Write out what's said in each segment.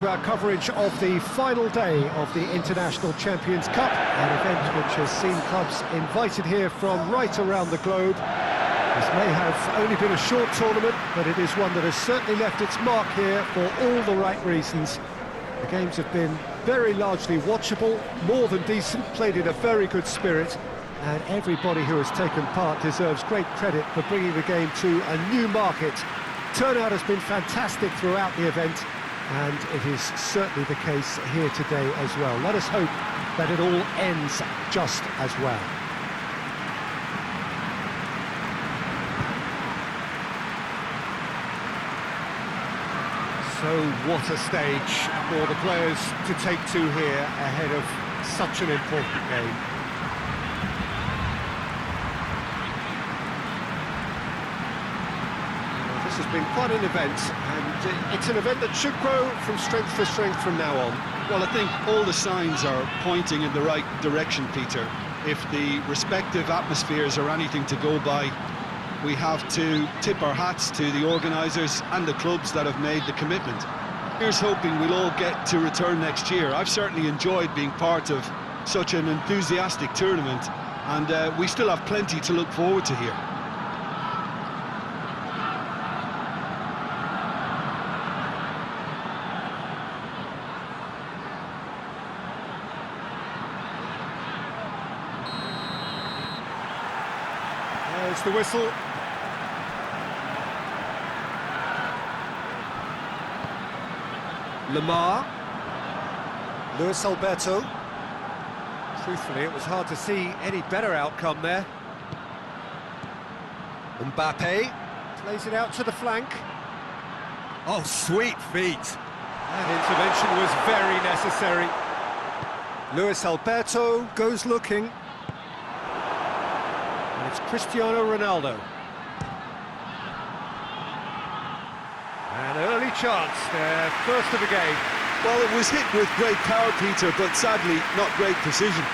Our coverage of the final day of the International Champions Cup, an event which has seen clubs invited here from right around the globe. This may have only been a short tournament, but it is one that has certainly left its mark here for all the right reasons. The games have been very largely watchable, more than decent, played in a very good spirit, and everybody who has taken part deserves great credit for bringing the game to a new market. Turnout has been fantastic throughout the event, and it is certainly the case here today as well. Let us hope that it all ends just as well. So what a stage for the players to take to here ahead of such an important game. This has been quite an event, and it's an event that should grow from strength to strength from now on. Well, I think all the signs are pointing in the right direction, Peter. If the respective atmospheres are anything to go by, we have to tip our hats to the organisers and the clubs that have made the commitment. Here's hoping we'll all get to return next year. I've certainly enjoyed being part of such an enthusiastic tournament, and we still have plenty to look forward to here. There's the whistle. Lamar. Luis Alberto. Truthfully, it was hard to see any better outcome there. Mbappe plays it out to the flank. Oh, sweet feet. That intervention was very necessary. Luis Alberto goes looking. And it's Cristiano Ronaldo. An early chance there, first of the game. Well, it was hit with great power, Peter, but sadly not great precision.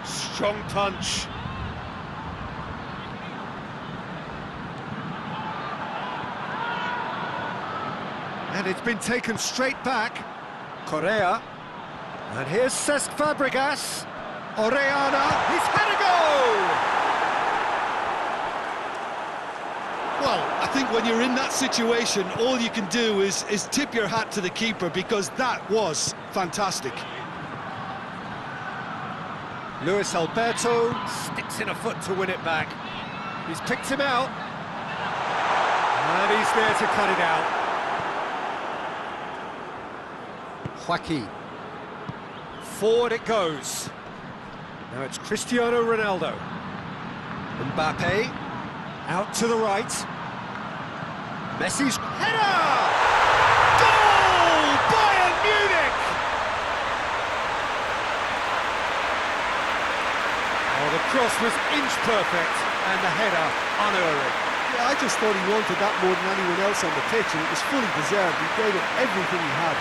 Strong punch. And it's been taken straight back. Correa. And here's Cesc Fabregas. Orellana. He's had a goal! Well, I think when you're in that situation, all you can do is tip your hat to the keeper, because that was fantastic. Luis Alberto sticks in a foot to win it back. He's picked him out. And he's there to cut it out. Joaquin. Forward it goes. Now it's Cristiano Ronaldo. Mbappe. Out to the right. Messi's header! Goal! Bayern Munich! Oh, the cross was inch perfect, and the header unerring. Yeah, I just thought he wanted that more than anyone else on the pitch, and it was fully deserved. He gave it everything he had.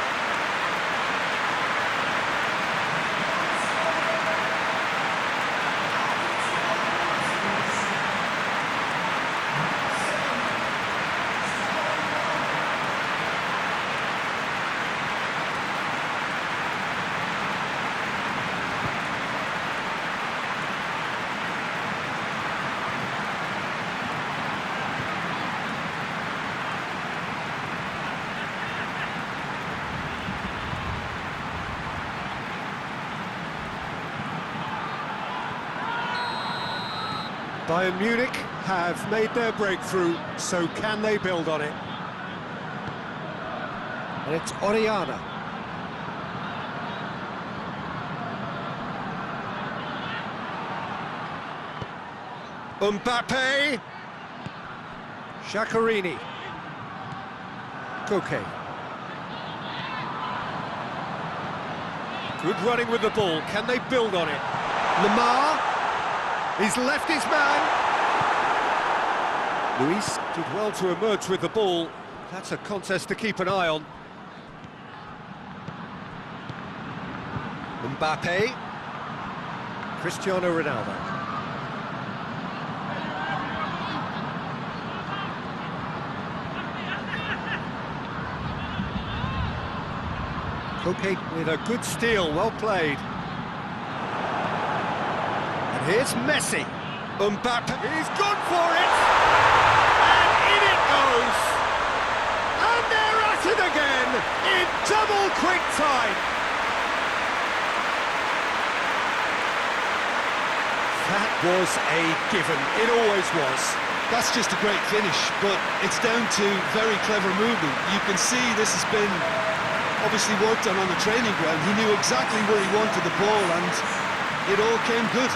Bayern Munich have made their breakthrough, so can they build on it? And it's Orellana. Mbappe. Shaqiri. Koke. Good running with the ball. Can they build on it? Lamar. He's left his man. Luis did well to emerge with the ball. That's a contest to keep an eye on. Mbappe. Cristiano Ronaldo. Koke with a good steal, well played. And here's Messi. Mbappe, he's gone for it! And in it goes! And they're at it again, in double quick time! That was a given, it always was. That's just a great finish, but it's down to very clever movement. You can see this has been obviously worked on the training ground. He knew exactly where he wanted the ball, and it all came good.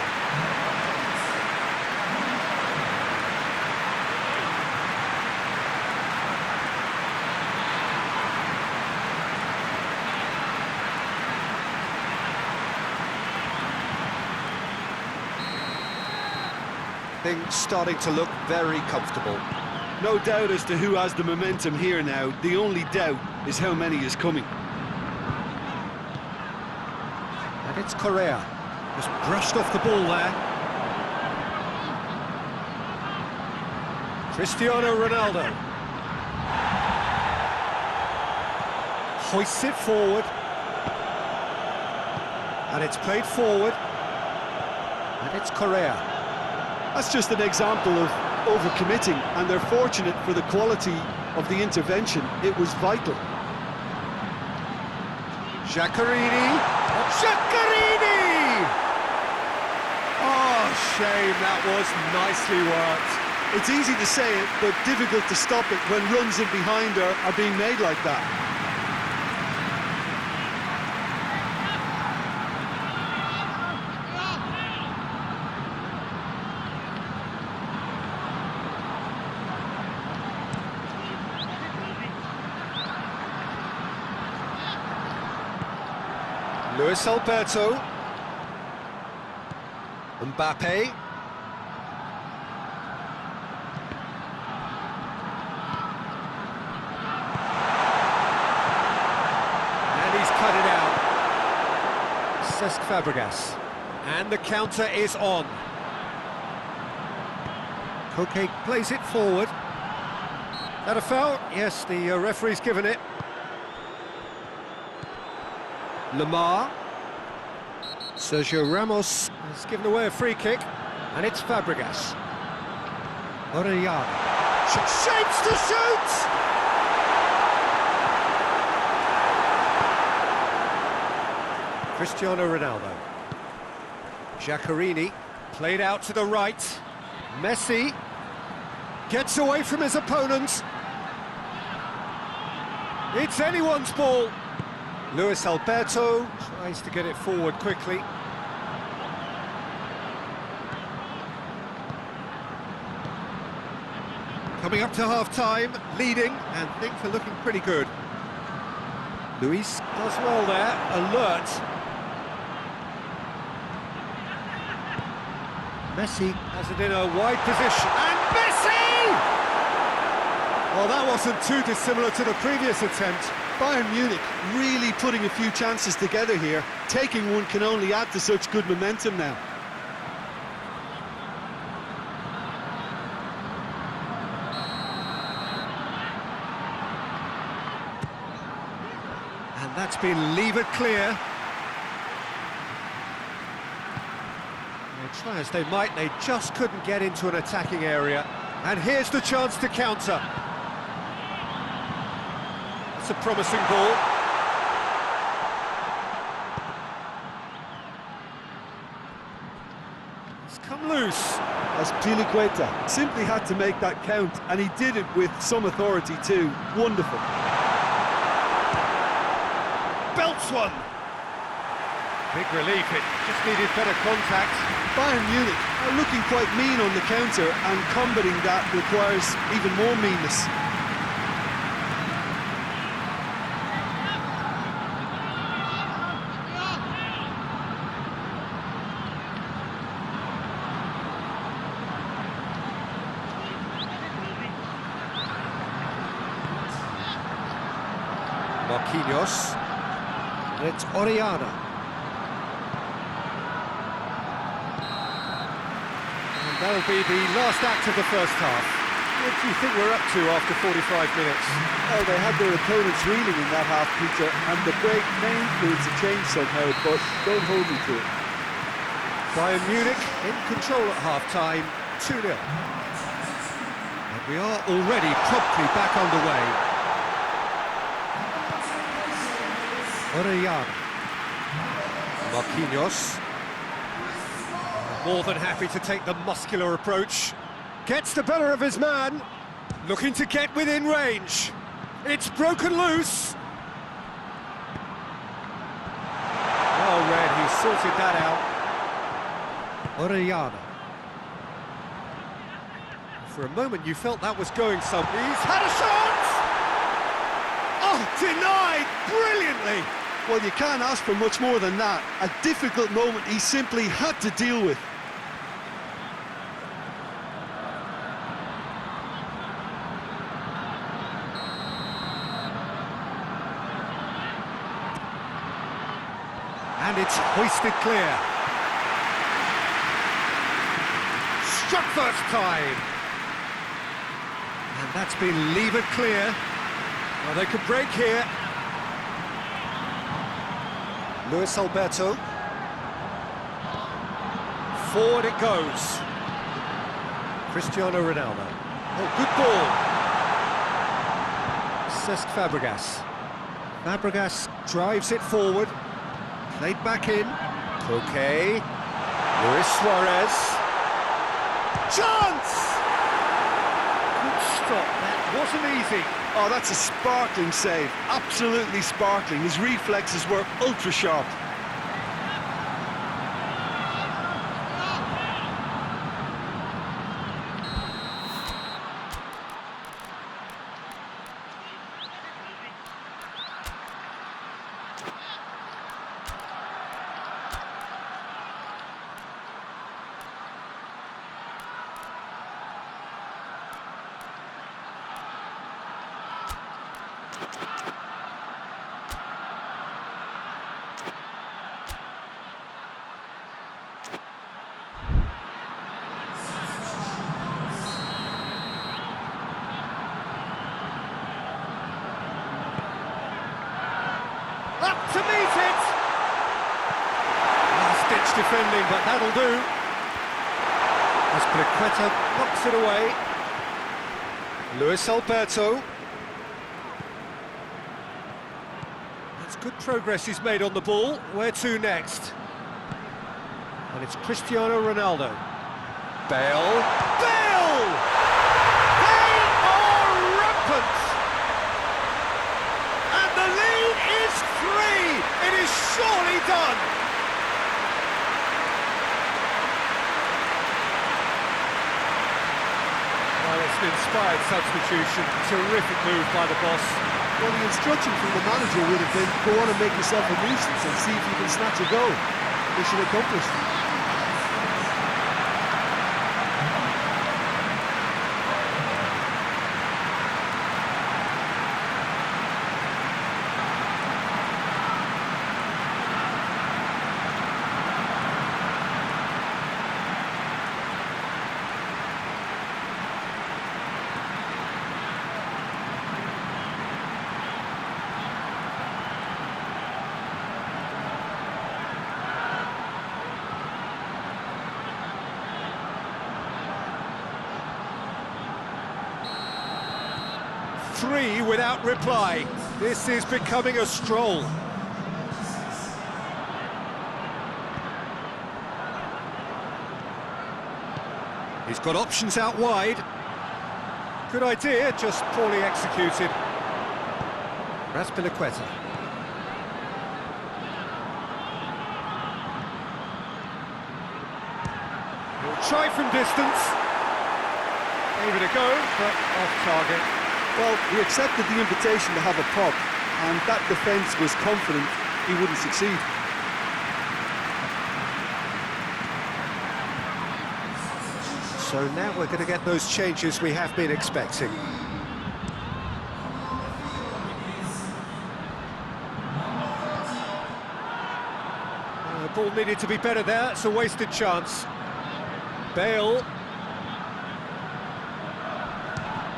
Things starting to look very comfortable. No doubt as to who has the momentum here now. The only doubt is how many is coming. And it's Correa. Just brushed off the ball there. Cristiano Ronaldo. Hoists it forward. And it's played forward. And it's Correa. That's just an example of overcommitting, and they're fortunate for the quality of the intervention. It was vital. Giaccherini! Giaccherini! Oh, shame, that was nicely worked. It's easy to say it, but difficult to stop it when runs in behind are being made like that. Luis Alberto. Mbappe. And he's cut it out. Cesc Fabregas. And the counter is on. Koke plays it forward. That a foul? Yes, the referee's given it. Lamar. Sergio Ramos has given away a free kick, and it's Fabregas. Orellana. Shapes to shoot! Cristiano Ronaldo. Giaccherini, played out to the right. Messi gets away from his opponent. It's anyone's ball. Luis Alberto tries to get it forward quickly. Coming up to half-time, leading, and things are looking pretty good. Luis does well there, alert. Messi has it in a wide position, and Messi! Well, that wasn't too dissimilar to the previous attempt. Bayern Munich really putting a few chances together here. Taking one can only add to such good momentum now. And that's been levered clear. They try as they might, they just couldn't get into an attacking area. And here's the chance to counter. It's a promising ball. It's come loose. As Piliqueta simply had to make that count, and he did it with some authority too. Wonderful. Belts one. Big relief, it just needed better contact. Bayern Munich are looking quite mean on the counter, and combating that requires even more meanness. Marquinhos, and it's Orellana. That'll be the last act of the first half. What do you think we're up to after 45 minutes? Well, they had their opponents reeling in that half, Peter, and the break may influence a change somehow, but don't hold me to it. Bayern Munich in control at half-time, 2-0. And we are already promptly back underway. Orellana. Marquinhos. More than happy to take the muscular approach. Gets the better of his man. Looking to get within range. It's broken loose. Well read, he sorted that out. Orellana. For a moment you felt that was going somewhere. He's had a shot! Oh, denied brilliantly! Well, you can't ask for much more than that. A difficult moment he simply had to deal with. And it's hoisted clear. Struck first time. And that's been levered clear. Well, they could break here. Luis Alberto. Forward it goes. Cristiano Ronaldo. Oh, good ball. Cesc Fabregas. Fabregas drives it forward. Played back in. Koke. Luis Suarez. Chance! Good stop. That wasn't easy. Oh, that's a sparkling save. Absolutely sparkling. His reflexes were ultra sharp. Up to meet it! Last-ditch defending, but that'll do. As Pliqueta knocks it away. Luis Alberto. That's good progress he's made on the ball. Where to next? And it's Cristiano Ronaldo. Bale. Bale! They are rampant! And the lead is 3! It is surely done! Well, it's an inspired substitution. Terrific move by the boss. Well, the instruction from the manager would have been, go on and make yourself a nuisance and see if you can snatch a goal. Mission accomplished. Three without reply. This is becoming a stroll. He's got options out wide. Good idea, just poorly executed. That's Pliqueta. He'll try from distance. Gave it a go, but off target. Well, he accepted the invitation to have a pop, and that defence was confident he wouldn't succeed. So now we're going to get those changes we have been expecting. The ball needed to be better there, it's a wasted chance. Bale,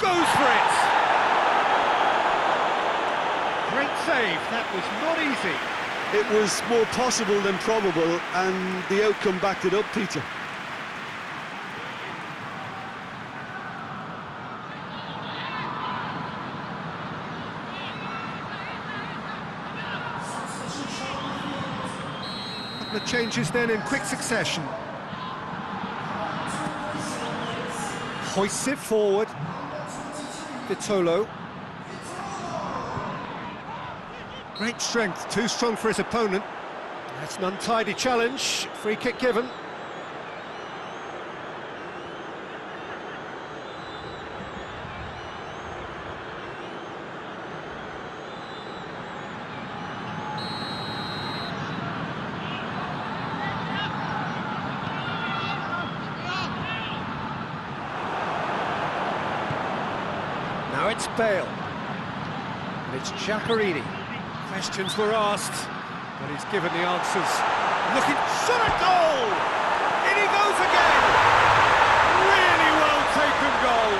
Goes for it! Great save, that was not easy. It was more possible than probable, and the outcome backed it up, Peter. The changes then in quick succession. Hoists it forward. Vitolo. Great strength, too strong for his opponent. That's an untidy challenge. Free kick given. Now it's Bale. And it's Giacarini. Questions were asked, but he's given the answers. Looking, shot a goal! In he goes again! Really well taken goal.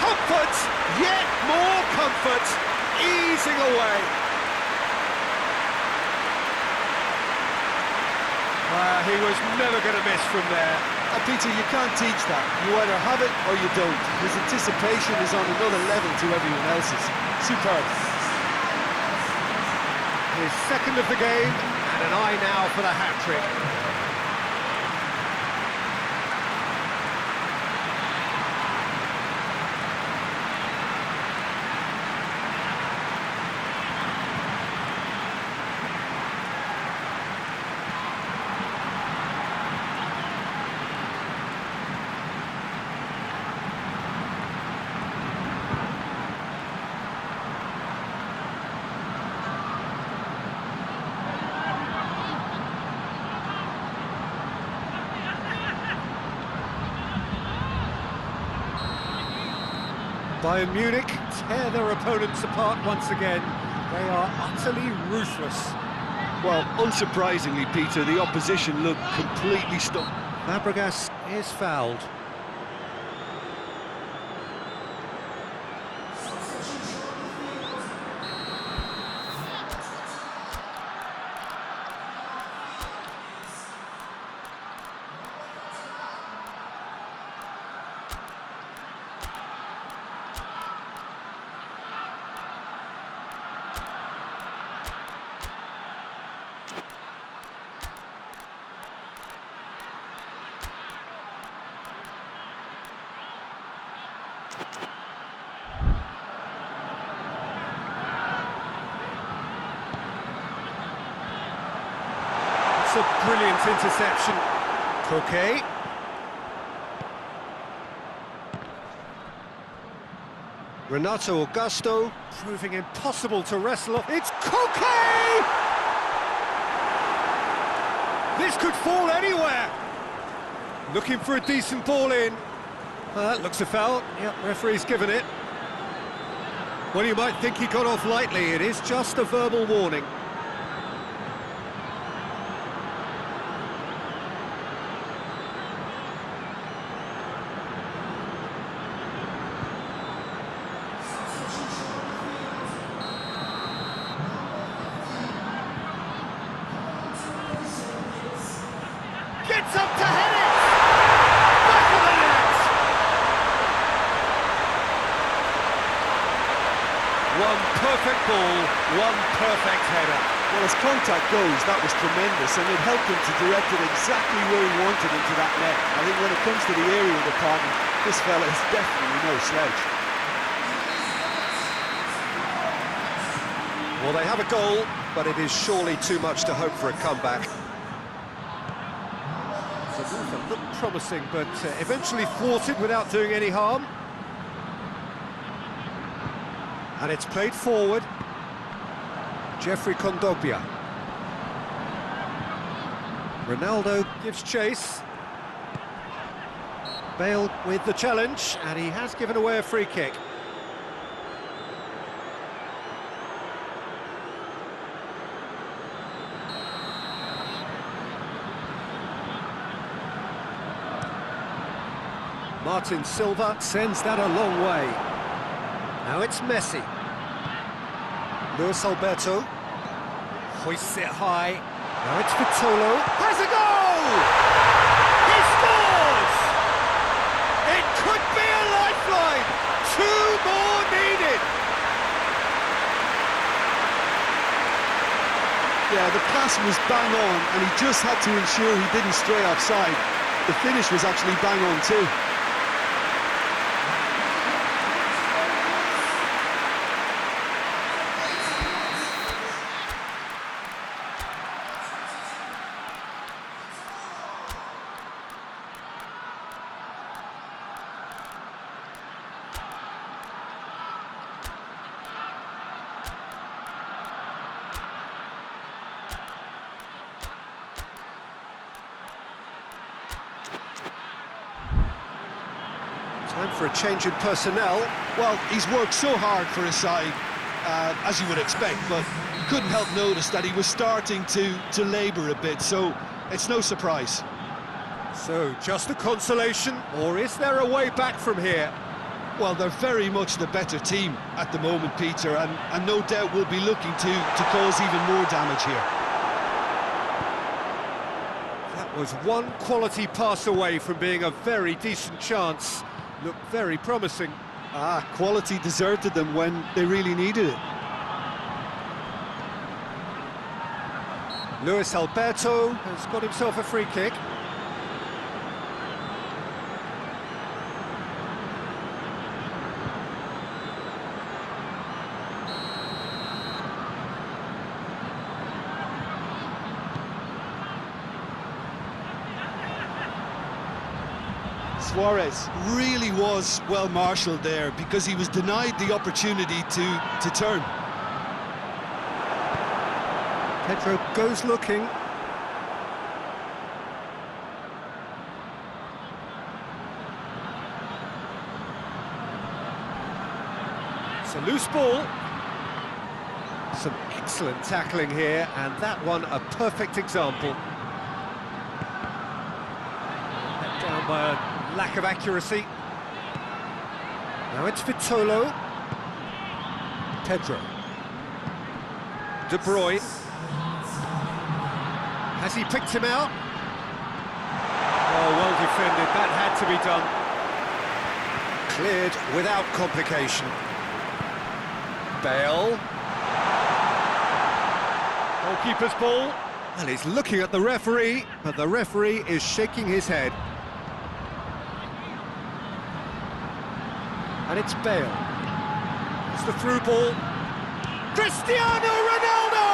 Comfort, yet more comfort, easing away. He was never going to miss from there. Peter, you can't teach that. You either have it or you don't. His anticipation is on another level to everyone else's. Superb. His second of the game, and an eye now for the hat-trick. Bayern Munich tear their opponents apart once again. They are utterly ruthless. Well, unsurprisingly, Peter, the opposition look completely stuck. Fabregas is fouled. It's a brilliant interception. Coquet. Renato Augusto, proving impossible to wrestle off. It's Coquet! This could fall anywhere. Looking for a decent ball in. Looks a foul. Yep, referee's given it. Well, you might think he got off lightly. It is just a verbal warning. Gets up to head it! Back of the net! One perfect ball, one perfect header. Well, as contact goes, that was tremendous, and it helped him to direct it exactly where he wanted into that net. I think when it comes to the aerial department, this fella is definitely no slouch. Well, they have a goal, but it is surely too much to hope for a comeback. The move looked promising, but eventually thwarted without doing any harm. And it's played forward. Jeffrey Kondogbia. Ronaldo gives chase. Bale with the challenge, and he has given away a free kick. Martin Silva sends that a long way. Now it's Messi. Luis Alberto hoists it high. Now it's Vitolo. Has a goal! He scores! It could be a lifeline. 2 more needed. Yeah, the pass was bang on, and he just had to ensure he didn't stray offside. The finish was actually bang on too. Time for a change in personnel. Well, he's worked so hard for his side, as you would expect, but couldn't help notice that he was starting to labour a bit, so it's no surprise. So, just a consolation, or is there a way back from here? Well, they're very much the better team at the moment, Peter, and no doubt will be looking to cause even more damage here. That was one quality pass away from being a very decent chance. Looked very promising. Quality deserted them when they really needed it. Luis Alberto has got himself a free kick. Suarez really was well marshalled there because he was denied the opportunity to turn. Pedro goes looking. It's a loose ball. Some excellent tackling here, and that one a perfect example. Let down by a lack of accuracy. Now it's Vitolo. Pedro. De Bruyne. Has he picked him out? Oh, well defended. That had to be done. Cleared without complication. Bale. Goalkeeper's ball. And he's looking at the referee, but the referee is shaking his head. And it's Bale. It's the through ball. Cristiano Ronaldo!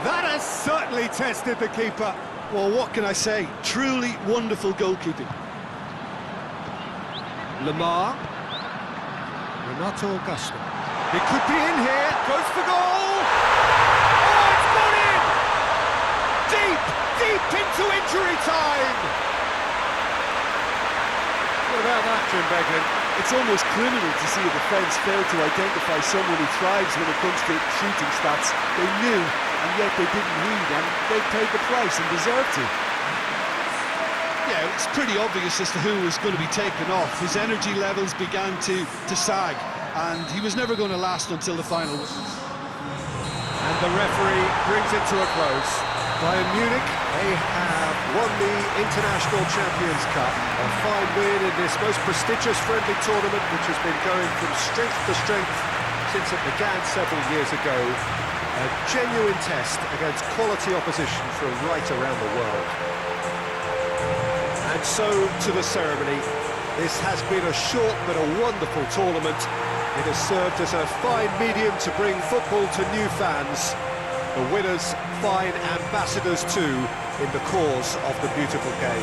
That has certainly tested the keeper. Well, what can I say? Truly wonderful goalkeeping. Lamar. Renato Augusto. He could be in here. Goes for goal. Oh, it's gone in! Deep into injury time! What about that, Jim Beglin? It's almost criminal to see a defence fail to identify someone who thrives when it comes to shooting stats. They knew, and yet they didn't heed, and they paid the price and deserved to. Yeah, it's pretty obvious as to who was going to be taken off. His energy levels began to sag, and he was never going to last until the final. And the referee brings it to a close. Bayern Munich, they have won the International Champions Cup. A fine win in this most prestigious friendly tournament, which has been going from strength to strength since it began several years ago. A genuine test against quality opposition from right around the world. And so to the ceremony. This has been a short but a wonderful tournament. It has served as a fine medium to bring football to new fans. The winners, fine ambassadors too, in the cause of the beautiful game.